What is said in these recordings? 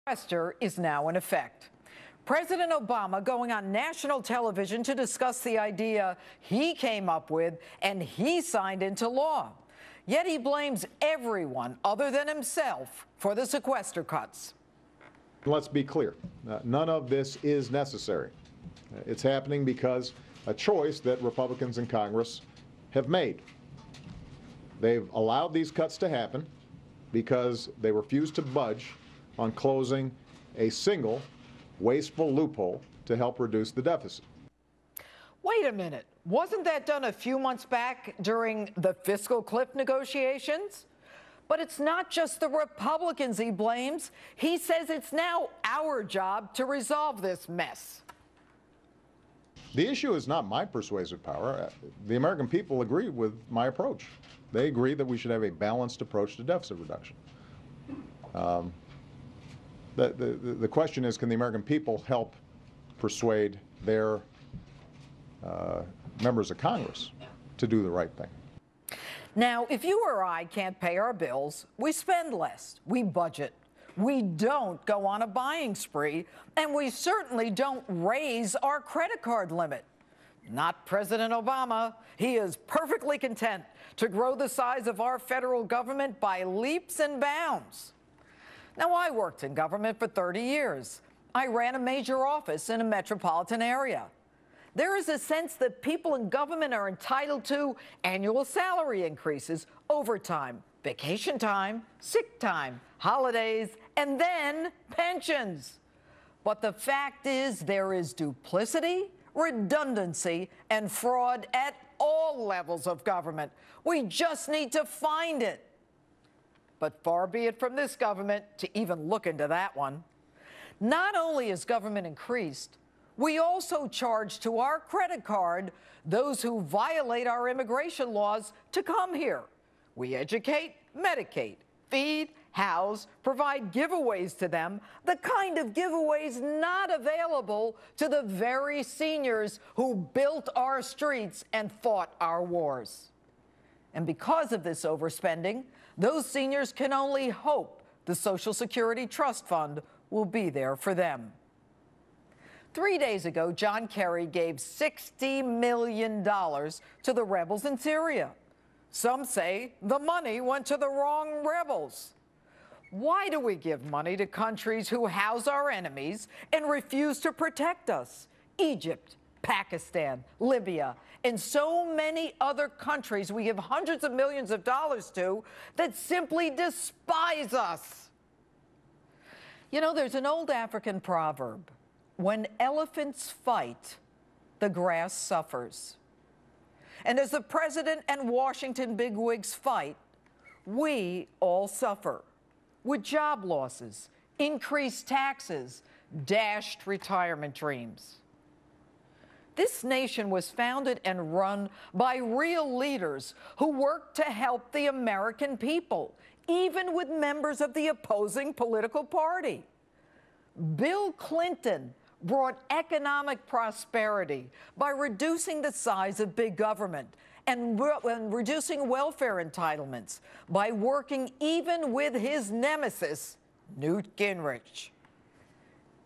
Sequester is now in effect. President Obama going on national television to discuss the idea he came up with and he signed into law. Yet he blames everyone other than himself for the sequester cuts. Let's be clear. None of this is necessary. It's happening because a choice that Republicans in Congress have made. They've allowed these cuts to happen because they refuse to budge on closing a single wasteful loophole to help reduce the deficit. Wait a minute. Wasn't that done a few months back during the fiscal cliff negotiations? But it's not just the Republicans he blames. He says it's now our job to resolve this mess. The issue is not my persuasive power. The American people agree with my approach. They agree that we should have a balanced approach to deficit reduction. The question is, can the American people help persuade their members of Congress to do the right thing? Now, if you or I can't pay our bills, we spend less, we budget. We don't go on a buying spree, and we certainly don't raise our credit card limit. Not President Obama. He is perfectly content to grow the size of our federal government by leaps and bounds. Now, I worked in government for 30 years. I ran a major office in a metropolitan area. There is a sense that people in government are entitled to annual salary increases, overtime, vacation time, sick time, holidays, and then pensions. But the fact is there is duplicity, redundancy, and fraud at all levels of government. We just need to find it. But far be it from this government to even look into that one. Not only is government increased, we also charge to our credit card those who violate our immigration laws to come here. We educate, medicate, feed, house, provide giveaways to them, the kind of giveaways not available to the very seniors who built our streets and fought our wars. And because of this overspending, those seniors can only hope the Social Security Trust Fund will be there for them. 3 days ago, John Kerry gave $60 million to the rebels in Syria. Some say the money went to the wrong rebels. Why do we give money to countries who house our enemies and refuse to protect us? Egypt, Pakistan, Libya, and so many other countries we give hundreds of millions of dollars to that simply despise us. You know, there's an old African proverb: when elephants fight, the grass suffers. And as the president and Washington bigwigs fight, we all suffer with job losses, increased taxes, dashed retirement dreams. This nation was founded and run by real leaders who worked to help the American people, even with members of the opposing political party. Bill Clinton brought economic prosperity by reducing the size of big government and reducing welfare entitlements by working even with his nemesis, Newt Gingrich.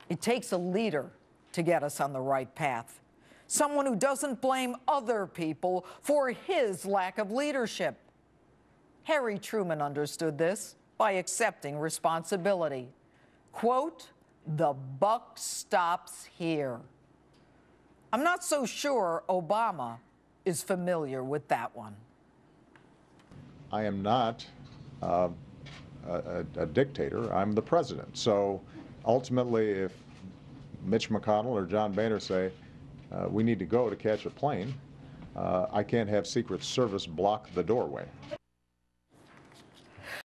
It takes a leader to get us on the right path. Someone who doesn't blame other people for his lack of leadership. Harry Truman understood this by accepting responsibility. Quote, "The buck stops here." I'm not so sure Obama is familiar with that one. I am not a dictator. I'm the president. So ultimately, if Mitch McConnell or John Boehner say, we need to go to catch a plane, I can't have Secret Service block the doorway.